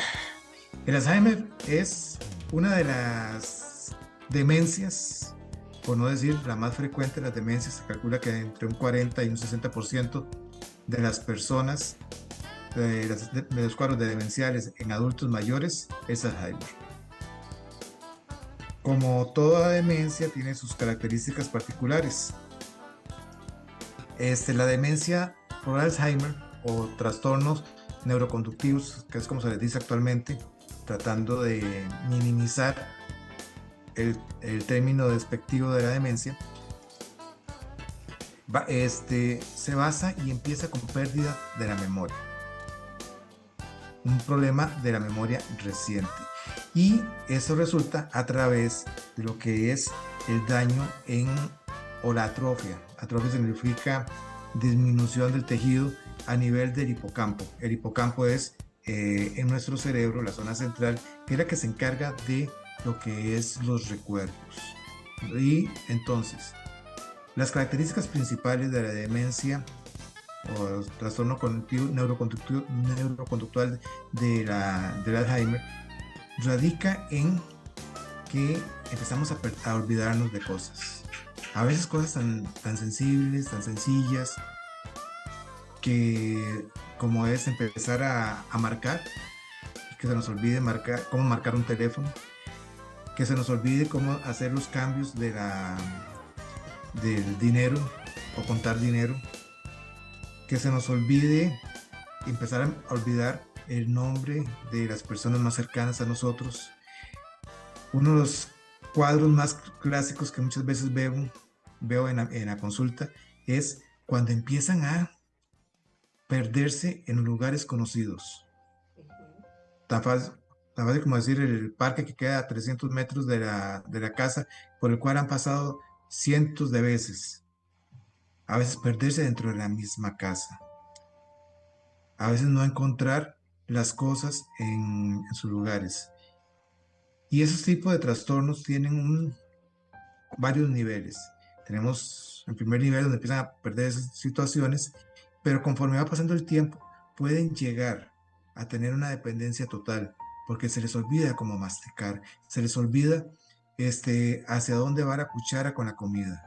El Alzheimer es una de las demencias, por no decir la más frecuente de las demencias. Se calcula que entre un 40 y un 60% de las personas, de los cuadros demenciales en adultos mayores, es Alzheimer. Como toda demencia, tiene sus características particulares. La demencia por Alzheimer o trastornos neuroconductivos, que es como se les dice actualmente, tratando de minimizar el término despectivo de la demencia, se basa y empieza con pérdida de la memoria, un problema de la memoria reciente, y eso resulta a través de lo que es el daño o la atrofia. Atrofia significa disminución del tejido a nivel del hipocampo. El hipocampo es en nuestro cerebro, la zona central, que es la que se encarga de lo que es los recuerdos. Y entonces, las características principales de la demencia o trastorno cognitivo neuroconductual del Alzheimer radica en que empezamos a olvidarnos de cosas. A veces cosas tan sensibles, tan sencillas, como es empezar a marcar, que se nos olvide cómo marcar un teléfono, que se nos olvide cómo hacer los cambios del dinero o contar dinero, que se nos olvide empezar a olvidar el nombre de las personas más cercanas a nosotros. Uno de los cuadros más clásicos que muchas veces veo en la consulta es cuando empiezan a perderse en lugares conocidos. Tan fácil como decir el parque que queda a 300 metros de la casa, por el cual han pasado cientos de veces. A veces perderse dentro de la misma casa. A veces no encontrar las cosas en sus lugares. Y esos tipos de trastornos tienen varios niveles. Tenemos el primer nivel donde empiezan a perder esas situaciones, pero conforme va pasando el tiempo pueden llegar a tener una dependencia total porque se les olvida cómo masticar, se les olvida hacia dónde va la cuchara con la comida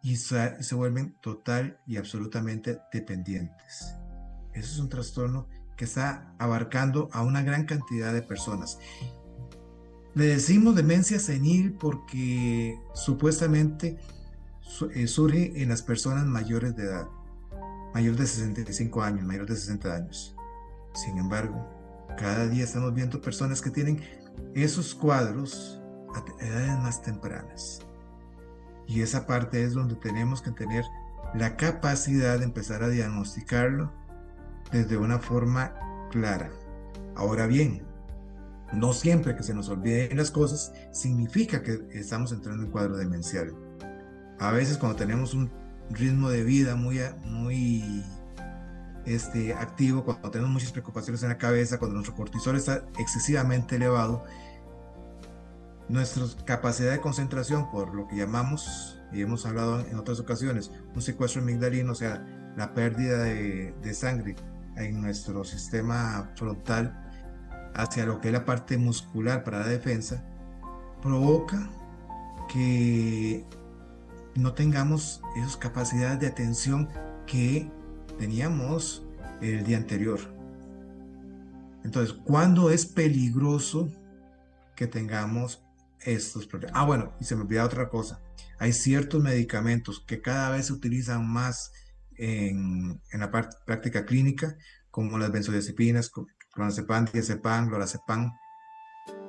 y se vuelven total y absolutamente dependientes. Eso es un trastorno que está abarcando a una gran cantidad de personas. Le decimos demencia senil porque supuestamente surge en las personas mayores de edad, mayores de 65 años, mayores de 60 años. Sin embargo, cada día estamos viendo personas que tienen esos cuadros a edades más tempranas. Y esa parte es donde tenemos que tener la capacidad de empezar a diagnosticarlo desde una forma clara. Ahora bien, no siempre que se nos olviden las cosas significa que estamos entrando en cuadro demencial. A veces cuando tenemos un ritmo de vida muy activo, cuando tenemos muchas preocupaciones en la cabeza, cuando nuestro cortisol está excesivamente elevado, nuestra capacidad de concentración, por lo que llamamos, y hemos hablado en otras ocasiones, un secuestro amigdalino, o sea, la pérdida de sangre en nuestro sistema frontal hacia lo que es la parte muscular para la defensa, provoca que no tengamos esas capacidades de atención que teníamos el día anterior. Entonces, ¿cuándo es peligroso que tengamos estos problemas? Bueno, y se me olvidaba otra cosa. Hay ciertos medicamentos que cada vez se utilizan más en la práctica clínica, como las benzodiazepinas, clonazepam, diazepam, lorazepam,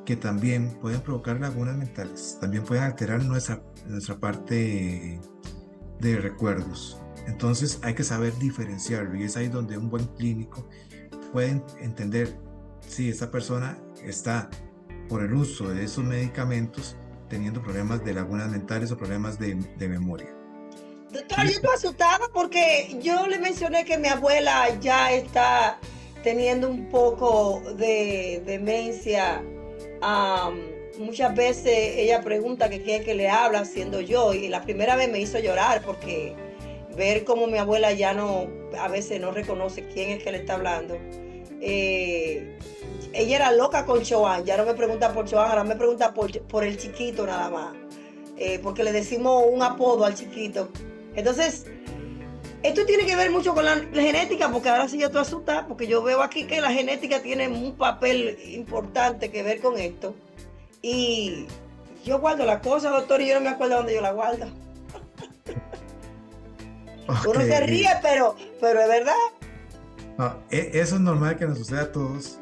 que también pueden provocar lagunas mentales, también pueden alterar nuestra parte de recuerdos. Entonces hay que saber diferenciarlo, y es ahí donde un buen clínico puede entender si esta persona está, por el uso de esos medicamentos, teniendo problemas de lagunas mentales o problemas de memoria. Doctor, yo estoy asustada porque yo le mencioné que mi abuela ya está teniendo un poco de demencia. Muchas veces ella pregunta que quién es que le habla, siendo yo, y la primera vez me hizo llorar porque ver cómo mi abuela ya a veces no reconoce quién es que le está hablando. Ella era loca con Choan, ya no me pregunta por Choan, ahora me pregunta por el chiquito nada más, porque le decimos un apodo al chiquito. Entonces, esto tiene que ver mucho con la genética, porque ahora sí yo estoy asustada, porque yo veo aquí que la genética tiene un papel importante que ver con esto. Y yo guardo las cosas, doctor, y yo no me acuerdo dónde yo la guardo. Okay. Uno se ríe, pero es verdad. No, eso es normal que nos suceda a todos,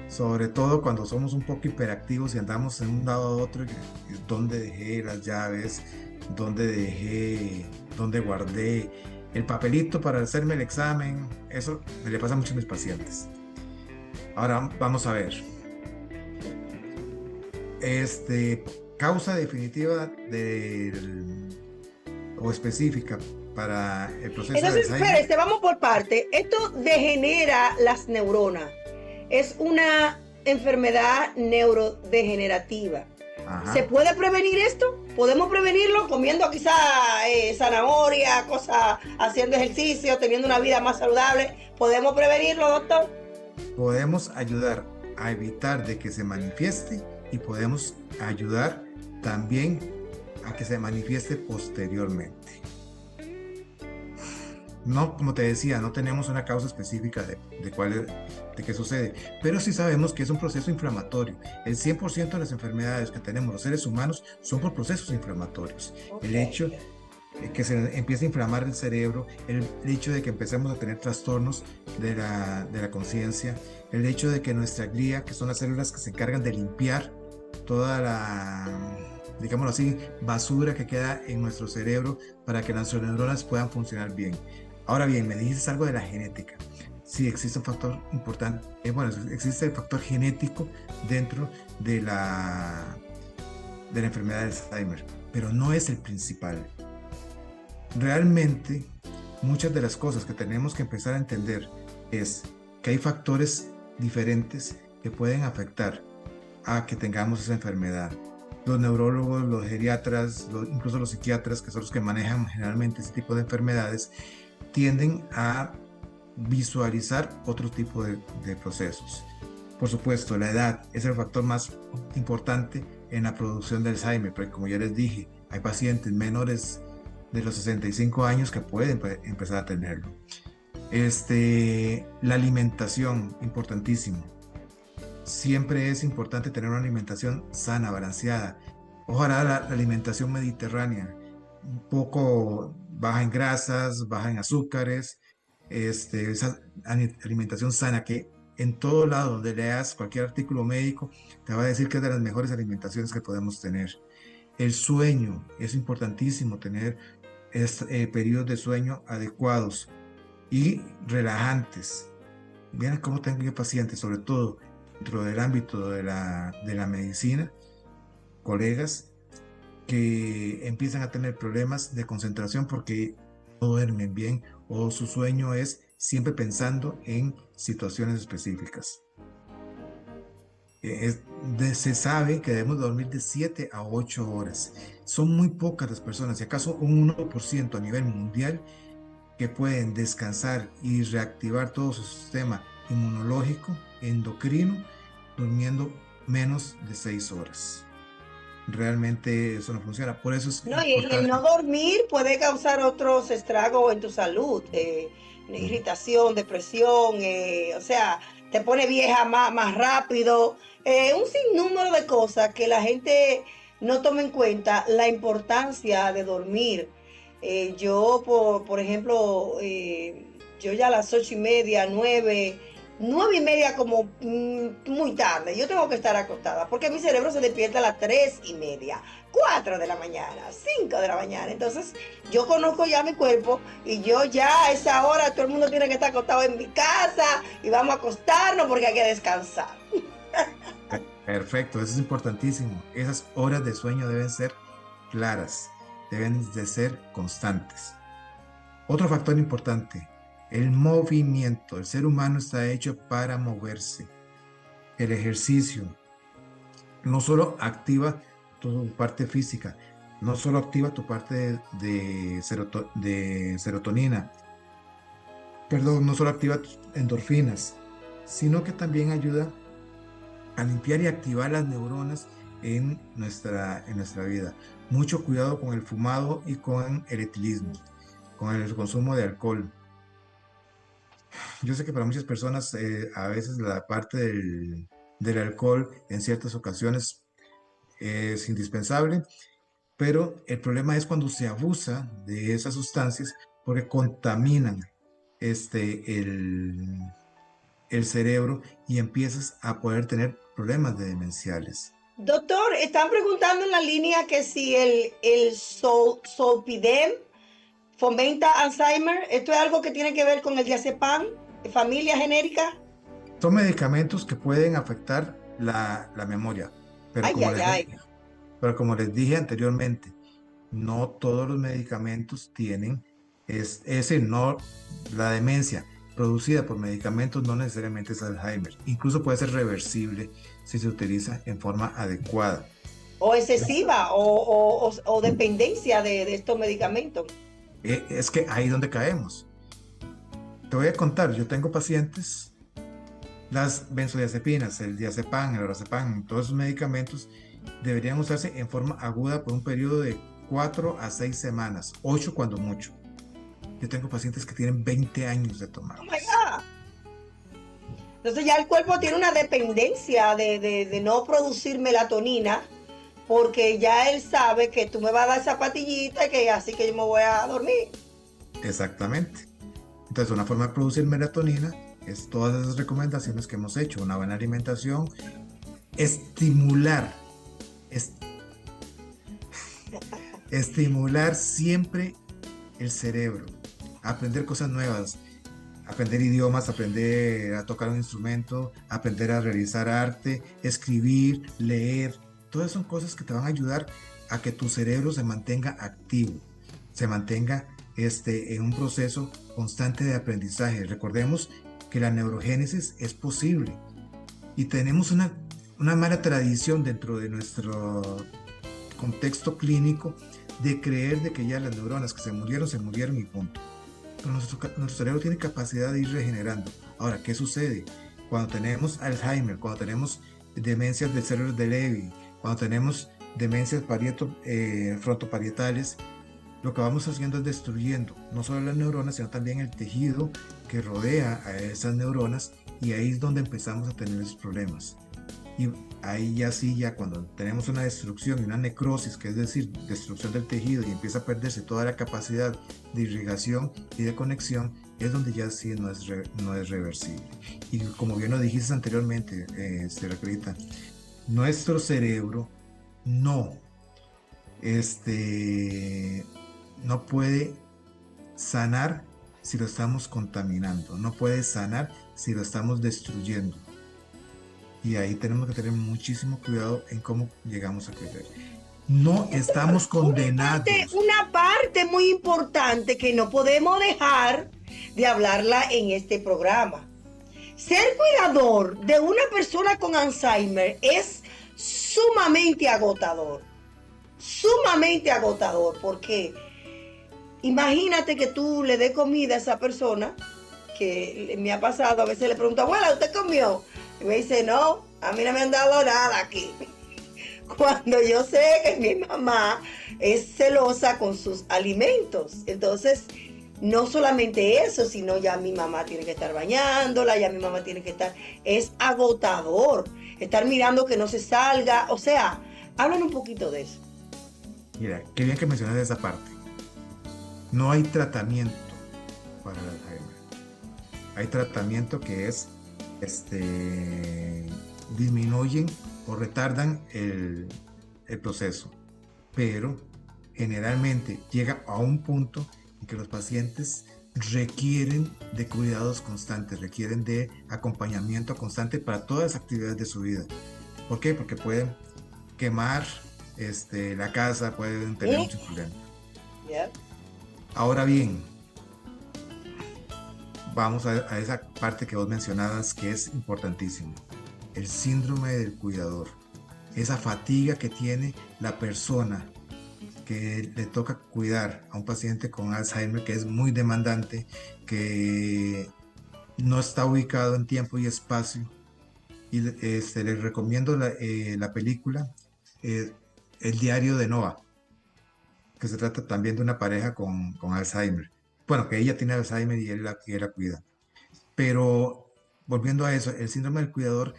sobre todo cuando somos un poco hiperactivos y andamos de un lado a otro. ¿Dónde dejé las llaves? ¿Dónde guardé el papelito para hacerme el examen? Eso me le pasa mucho a mis pacientes. Ahora vamos a ver. Causa definitiva o específica para el proceso. Entonces, espérese, vamos por parte. Esto degenera las neuronas. Es una enfermedad neurodegenerativa. Ajá. ¿Se puede prevenir esto? ¿Podemos prevenirlo comiendo quizá zanahoria, cosas, haciendo ejercicio, teniendo una vida más saludable? ¿Podemos prevenirlo, doctor? Podemos ayudar a evitar de que se manifieste y podemos ayudar también a que se manifieste posteriormente. No, como te decía, no tenemos una causa específica de qué sucede, pero sí sabemos que es un proceso inflamatorio. El 100% de las enfermedades que tenemos los seres humanos son por procesos inflamatorios. Okay. El hecho de que se empiece a inflamar el cerebro, el hecho de que empecemos a tener trastornos de la conciencia, el hecho de que nuestra glía, que son las células que se encargan de limpiar toda la, digámoslo así, basura que queda en nuestro cerebro para que las neuronas puedan funcionar bien. Ahora bien, me dijiste algo de la genética. Sí, existe un factor importante. Existe el factor genético dentro de la enfermedad de Alzheimer, pero no es el principal. Realmente, muchas de las cosas que tenemos que empezar a entender es que hay factores diferentes que pueden afectar a que tengamos esa enfermedad. Los neurólogos, los geriatras, incluso los psiquiatras, que son los que manejan generalmente ese tipo de enfermedades, tienden a visualizar otro tipo de procesos. Por supuesto, la edad es el factor más importante en la producción de Alzheimer, porque como ya les dije, hay pacientes menores de los 65 años que pueden empezar a tenerlo. La alimentación, importantísimo. Siempre es importante tener una alimentación sana, balanceada. Ojalá la alimentación mediterránea, un poco baja en grasas, baja en azúcares, esa alimentación sana que en todo lado donde leas cualquier artículo médico te va a decir que es de las mejores alimentaciones que podemos tener. El sueño, es importantísimo tener periodos de sueño adecuados y relajantes. Miren cómo tengo yo pacientes, sobre todo dentro del ámbito de la medicina, colegas que empiezan a tener problemas de concentración porque no duermen bien o su sueño es siempre pensando en situaciones específicas. Se sabe que debemos dormir de 7 a 8 horas. Son muy pocas las personas, si acaso un 1% a nivel mundial, que pueden descansar y reactivar todo su sistema inmunológico, endocrino, durmiendo menos de 6 horas. Realmente eso no funciona. Por eso es No, y el no dormir puede causar otros estragos en tu salud, irritación, depresión, o sea, te pone vieja más rápido, un sinnúmero de cosas que la gente no toma en cuenta la importancia de dormir. Yo, por ejemplo, yo ya a las 8:30, 9:30 como muy tarde, yo tengo que estar acostada porque mi cerebro se despierta a las 3:30, 4 de la mañana, 5 de la mañana. Entonces yo conozco ya mi cuerpo y yo ya a esa hora todo el mundo tiene que estar acostado en mi casa y vamos a acostarnos porque hay que descansar. Perfecto, eso es importantísimo. Esas horas de sueño deben ser claras, deben de ser constantes. Otro factor importante, el movimiento. El ser humano está hecho para moverse. El ejercicio no solo activa tu parte física, no solo activa tu parte de serotonina, no solo activa tus endorfinas, sino que también ayuda a limpiar y activar las neuronas en nuestra vida. Mucho cuidado con el fumado y con el etilismo, con el consumo de alcohol. Yo sé que para muchas personas a veces la parte del alcohol en ciertas ocasiones es indispensable, pero el problema es cuando se abusa de esas sustancias porque contaminan el cerebro y empiezas a poder tener problemas demenciales. Doctor, están preguntando en la línea que si el Zolpidem fomenta Alzheimer. ¿Esto es algo que tiene que ver con el diazepam, familia genérica? Son medicamentos que pueden afectar la memoria, pero como les dije anteriormente, no todos los medicamentos tienen, la demencia producida por medicamentos no necesariamente es Alzheimer, incluso puede ser reversible si se utiliza en forma adecuada. O excesiva o dependencia de estos medicamentos. Es que ahí es donde caemos. Te voy a contar, yo tengo pacientes, las benzodiazepinas, el diazepam, el lorazepam, todos esos medicamentos deberían usarse en forma aguda por un periodo de 4 a 6 semanas, 8 cuando mucho. Yo tengo pacientes que tienen 20 años de tomar. ¡Oh, my God! Entonces ya el cuerpo tiene una dependencia de no producir melatonina, porque ya él sabe que tú me vas a dar esa pastillita y que así que yo me voy a dormir. Exactamente. Entonces una forma de producir melatonina es todas esas recomendaciones que hemos hecho, una buena alimentación, estimular siempre el cerebro, aprender cosas nuevas, aprender idiomas, aprender a tocar un instrumento, aprender a realizar arte, escribir, leer. Todas son cosas que te van a ayudar a que tu cerebro se mantenga activo, se mantenga en un proceso constante de aprendizaje. Recordemos que la neurogénesis es posible y tenemos una mala tradición dentro de nuestro contexto clínico de creer de que ya las neuronas que se murieron y punto. Pero nuestro cerebro tiene capacidad de ir regenerando. Ahora, ¿qué sucede? cuando tenemos Alzheimer, cuando tenemos demencias de células de Levy, cuando tenemos demencias frontoparietales, lo que vamos haciendo es destruyendo no solo las neuronas, sino también el tejido que rodea a esas neuronas, y ahí es donde empezamos a tener esos problemas. Y ahí ya cuando tenemos una destrucción y una necrosis, que es decir, destrucción del tejido, y empieza a perderse toda la capacidad de irrigación y de conexión, es donde ya sí no es reversible. Y como bien lo dijiste anteriormente, Raquelita, nuestro cerebro no puede sanar si lo estamos contaminando, no puede sanar si lo estamos destruyendo. Y ahí tenemos que tener muchísimo cuidado en cómo llegamos a crecer. No estamos condenados. Una parte muy importante que no podemos dejar de hablarla en este programa. Ser cuidador de una persona con Alzheimer es sumamente agotador. Sumamente agotador, porque imagínate que tú le des comida a esa persona, que me ha pasado, a veces le pregunto, abuela, ¿usted comió? Y me dice, no, a mí no me han dado nada aquí. Cuando yo sé que mi mamá es celosa con sus alimentos. Entonces, no solamente eso, sino ya mi mamá tiene que estar bañándola, ya mi mamá tiene que estar... Es agotador estar mirando que no se salga. O sea, hablan un poquito de eso. Mira, qué bien que mencionas esa parte. No hay tratamiento para el Alzheimer. Hay tratamiento que es disminuyen o retardan el proceso, pero generalmente llega a un punto en que los pacientes requieren de cuidados constantes, requieren de acompañamiento constante para todas las actividades de su vida. ¿Por qué? Porque pueden quemar la casa, pueden tener muchos problemas. Yeah. Ahora bien, vamos a esa parte que vos mencionabas, que es importantísimo. El síndrome del cuidador. Esa fatiga que tiene la persona que le toca cuidar a un paciente con Alzheimer, que es muy demandante, que no está ubicado en tiempo y espacio. Y les recomiendo la película El diario de Noah, que se trata también de una pareja con Alzheimer. Bueno, que ella tiene Alzheimer y él la cuida. Pero volviendo a eso, el síndrome del cuidador,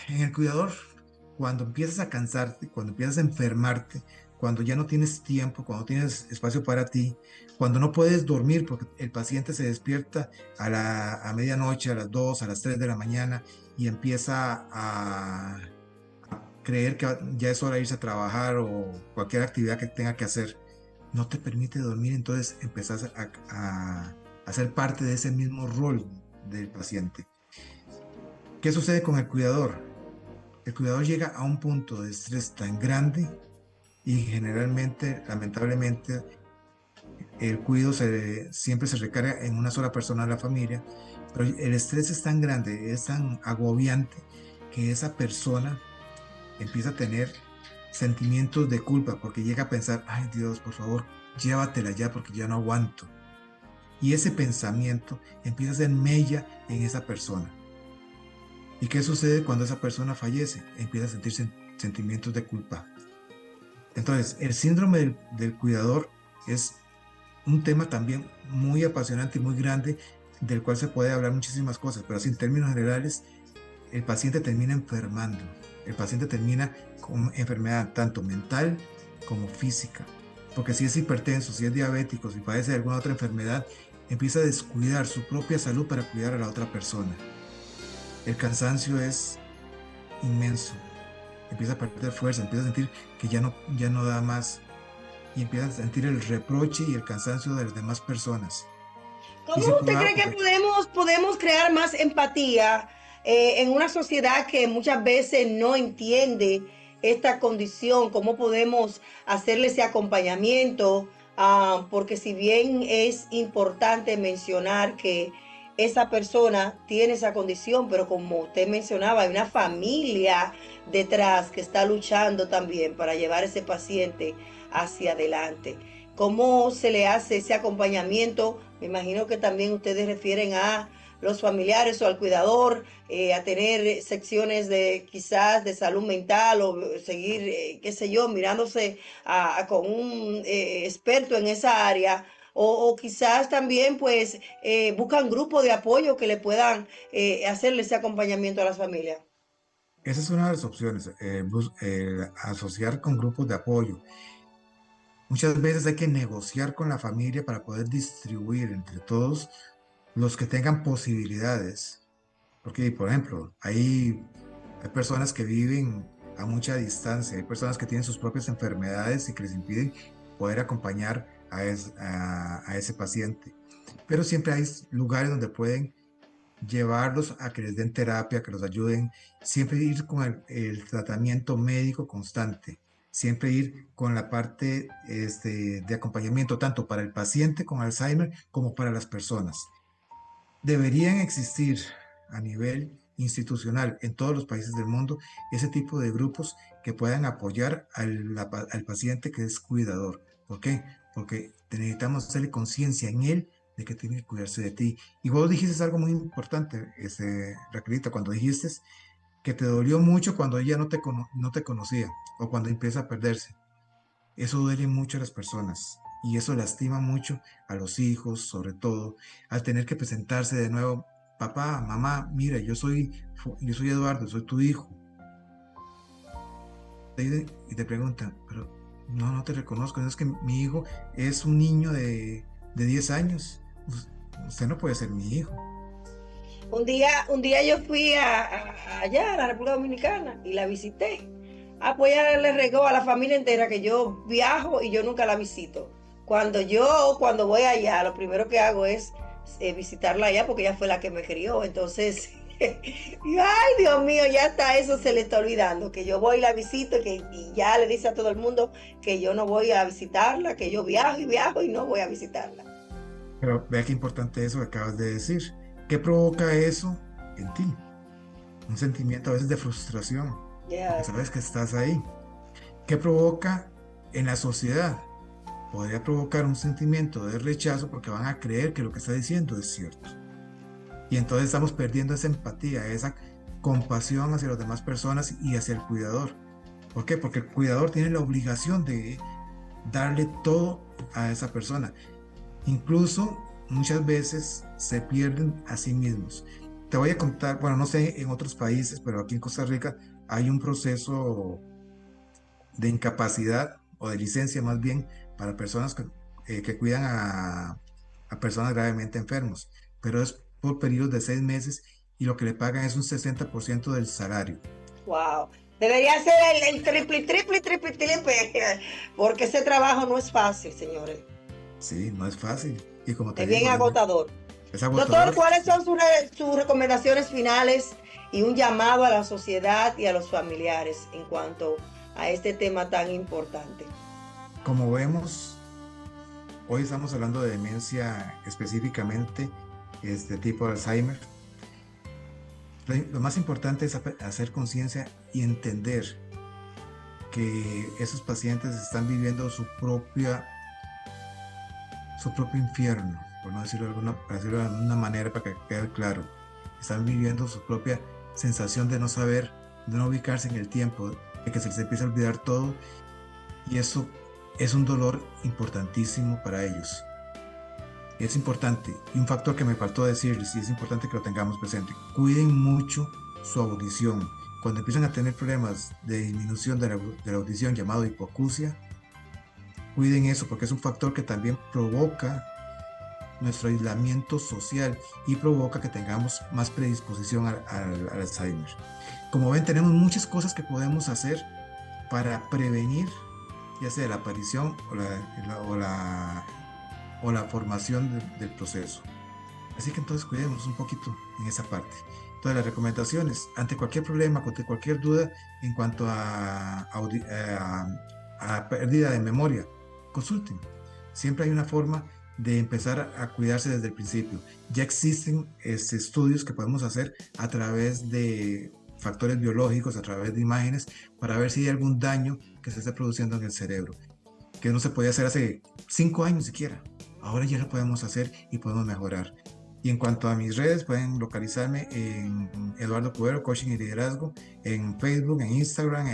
en el cuidador, cuando empiezas a cansarte, cuando empiezas a enfermarte, cuando ya no tienes tiempo, cuando tienes espacio para ti, cuando no puedes dormir porque el paciente se despierta a medianoche, a las 2, a las 3 de la mañana y empieza a creer que ya es hora de irse a trabajar o cualquier actividad que tenga que hacer, no te permite dormir, entonces empezás a ser parte de ese mismo rol del paciente. ¿Qué sucede con el cuidador? El cuidador llega a un punto de estrés tan grande y generalmente, lamentablemente, el cuidado siempre se recarga en una sola persona de la familia, pero el estrés es tan grande, es tan agobiante, que esa persona empieza a tener sentimientos de culpa, porque llega a pensar, ay Dios, por favor, llévatela ya porque ya no aguanto. Y ese pensamiento empieza a hacer mella en esa persona. ¿Y qué sucede cuando esa persona fallece? Empieza a sentir sentimientos de culpa. Entonces, el síndrome del cuidador es un tema también muy apasionante y muy grande, del cual se puede hablar muchísimas cosas, pero así en términos generales, el paciente termina enfermando. El paciente termina con enfermedad tanto mental como física. Porque si es hipertenso, si es diabético, si padece de alguna otra enfermedad, empieza a descuidar su propia salud para cuidar a la otra persona. El cansancio es inmenso. Empieza a perder fuerza, empieza a sentir que ya no da más. Y empieza a sentir el reproche y el cansancio de las demás personas. ¿Cómo usted cree que podemos crear más empatía en una sociedad que muchas veces no entiende esta condición? ¿Cómo podemos hacerle ese acompañamiento? Porque si bien es importante mencionar que esa persona tiene esa condición, pero como usted mencionaba, hay una familia detrás que está luchando también para llevar ese paciente hacia adelante. ¿Cómo se le hace ese acompañamiento? Me imagino que también ustedes refieren a los familiares o al cuidador a tener secciones de quizás de salud mental o seguir, qué sé yo, mirándose con un experto en esa área. O quizás también pues buscan grupos de apoyo que le puedan hacerle ese acompañamiento a las familias. Esa es una de las opciones, asociar con grupos de apoyo. Muchas veces hay que negociar con la familia para poder distribuir entre todos los que tengan posibilidades. Porque, por ejemplo, hay personas que viven a mucha distancia, hay personas que tienen sus propias enfermedades y que les impiden poder acompañar a ese paciente. Pero siempre hay lugares donde pueden llevarlos a que les den terapia, que los ayuden, siempre ir con el tratamiento médico constante, siempre ir con la parte de acompañamiento tanto para el paciente con Alzheimer como para las personas. Deberían existir a nivel institucional en todos los países del mundo ese tipo de grupos que puedan apoyar al paciente que es cuidador. ¿Por qué? Porque necesitamos hacerle conciencia en él de que tiene que cuidarse de ti. Y vos dijiste algo muy importante, Raquelita, cuando dijiste que te dolió mucho cuando ella no te conocía o cuando empieza a perderse. Eso duele mucho a las personas y eso lastima mucho a los hijos, sobre todo, al tener que presentarse de nuevo. Papá, mamá, mira, yo soy Eduardo, soy tu hijo. Y te preguntan, pero no te reconozco, es que mi hijo es un niño de 10 años. Usted no puede ser mi hijo. Un día yo fui allá a la República Dominicana y la visité. Pues ella le regó a la familia entera que yo viajo y yo nunca la visito. Cuando voy allá, lo primero que hago es visitarla allá porque ella fue la que me crió. Entonces, ay Dios mío, ya hasta eso se le está olvidando, que yo voy y la visito y ya le dice a todo el mundo que yo no voy a visitarla, que yo viajo y no voy a visitarla. Pero vea qué importante eso que acabas de decir. ¿Qué provoca eso en ti? Un sentimiento a veces de frustración. Yeah. Sabes que estás ahí. ¿Qué provoca en la sociedad? Podría provocar un sentimiento de rechazo porque van a creer que lo que está diciendo es cierto. Y entonces estamos perdiendo esa empatía, esa compasión hacia las demás personas y hacia el cuidador. ¿Por qué? Porque el cuidador tiene la obligación de darle todo a esa persona. Incluso muchas veces se pierden a sí mismos. Te voy a contar, bueno, no sé en otros países, pero aquí en Costa Rica hay un proceso de incapacidad o de licencia más bien para personas que cuidan a personas gravemente enfermos, pero es por periodos de 6 meses y lo que le pagan es un 60% del salario. Wow, debería ser el triple, porque ese trabajo no es fácil, señores. Sí, no es fácil. Y como te es digo, bien agotador. Es agotador. Doctor, ¿cuáles son sus recomendaciones finales y un llamado a la sociedad y a los familiares en cuanto a este tema tan importante? Como vemos, hoy estamos hablando de demencia específicamente, este tipo de Alzheimer. Lo más importante es hacer conciencia y entender que esos pacientes están viviendo su propio infierno, por no decirlo de alguna manera para que quede claro. Están viviendo su propia sensación de no saber, de no ubicarse en el tiempo, de que se les empieza a olvidar todo, y eso es un dolor importantísimo para ellos. Es importante, y un factor que me faltó decirles, y es importante que lo tengamos presente: cuiden mucho su audición. Cuando empiezan a tener problemas de disminución de la audición llamado hipoacusia, cuiden eso, porque es un factor que también provoca nuestro aislamiento social y provoca que tengamos más predisposición al Alzheimer. Como ven, tenemos muchas cosas que podemos hacer para prevenir, ya sea la aparición o la formación del proceso. Así que entonces cuidemos un poquito en esa parte. Todas las recomendaciones, ante cualquier problema, ante cualquier duda en cuanto a pérdida de memoria, consulten. Siempre hay una forma de empezar a cuidarse desde el principio. Ya existen estudios que podemos hacer a través de factores biológicos, a través de imágenes, para ver si hay algún daño que se esté produciendo en el cerebro, que no se podía hacer hace 5 años siquiera. Ahora ya lo podemos hacer y podemos mejorar. Y en cuanto a mis redes, pueden localizarme en Eduardo Cubero, Coaching y Liderazgo, en Facebook, en Instagram,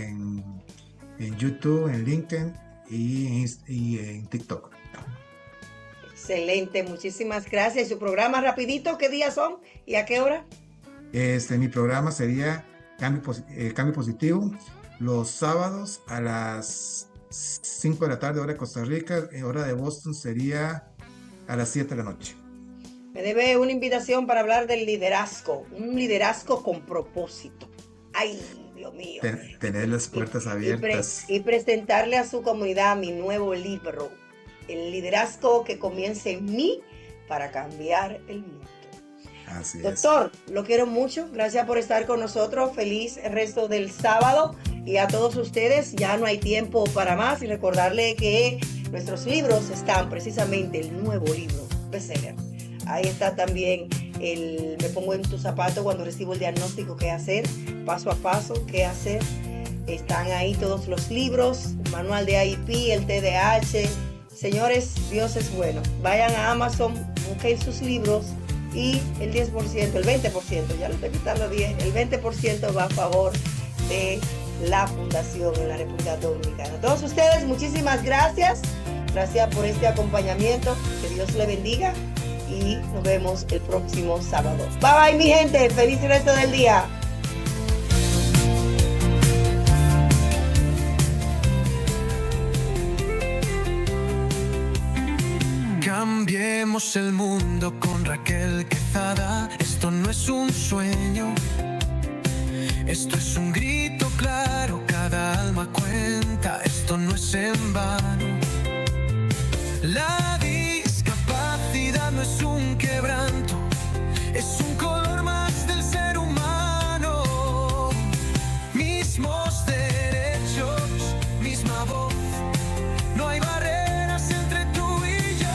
en YouTube, en LinkedIn y en TikTok. Excelente, muchísimas gracias. ¿Y su programa rapidito, qué días son y a qué hora? Mi programa sería Cambio Positivo, los sábados a las 5 de la tarde, hora de Costa Rica, hora de Boston sería a las 7 de la noche. Me debe una invitación para hablar del liderazgo, un liderazgo con propósito. ¡Ay, Dios mío! Tener las puertas abiertas. Y presentarle a su comunidad mi nuevo libro, El liderazgo que comienza en mí para cambiar el mundo. Así es. Doctor, lo quiero mucho. Gracias por estar con nosotros. Feliz resto del sábado. Y a todos ustedes, ya no hay tiempo para más. Y recordarle que nuestros libros están precisamente el nuevo libro bestseller. Ahí está también el Me pongo en tu zapato cuando recibo el diagnóstico, qué hacer, paso a paso, qué hacer. Están ahí todos los libros, el manual de AIP, el TDAH. Señores, Dios es bueno. Vayan a Amazon, busquen sus libros y el 10%, el 20%, ya lo estoy quitando 10, el 20% va a favor de la fundación en la República Dominicana. A todos ustedes, muchísimas gracias. Gracias por este acompañamiento. Que Dios le bendiga y nos vemos el próximo sábado. Bye bye, mi gente. Feliz resto del día. Cambiemos el mundo con Raquel Quezada. Esto no es un sueño, esto es un grito claro. Cada alma cuenta, esto no es en vano. La discapacidad no es un quebranto, es un color más del ser humano. Mismos derechos, misma voz, no hay barreras entre tú y yo.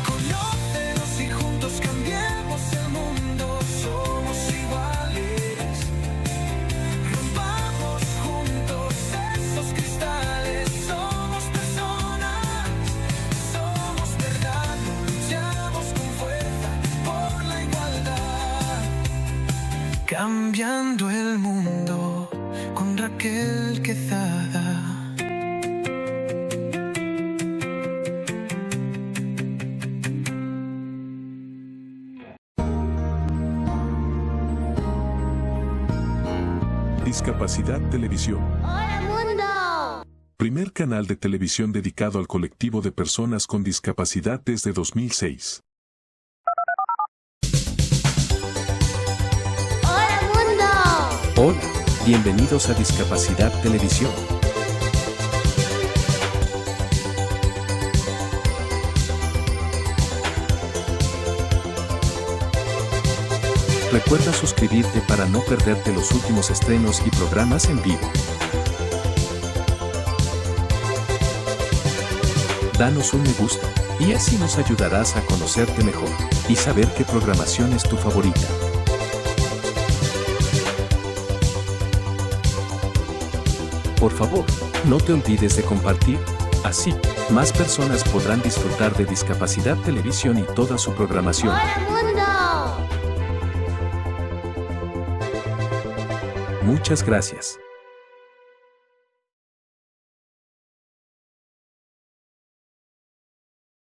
Conócenos y juntos cambiemos el mundo. Somos iguales, rompamos juntos esos cristales. Somos personas, somos verdad, luchamos con fuerza por la igualdad. Cambiando el mundo con Raquel Quezada. Discapacidad Televisión. ¡Hola, mundo! Primer canal de televisión dedicado al colectivo de personas con discapacidad desde 2006. ¡Hola, mundo! Hola, bienvenidos a Discapacidad Televisión. Recuerda suscribirte para no perderte los últimos estrenos y programas en vivo. Danos un me gusta, y así nos ayudarás a conocerte mejor y saber qué programación es tu favorita. Por favor, no te olvides de compartir. Así, más personas podrán disfrutar de Discapacidad Televisión y toda su programación. ¡Hola, mundo! Muchas gracias.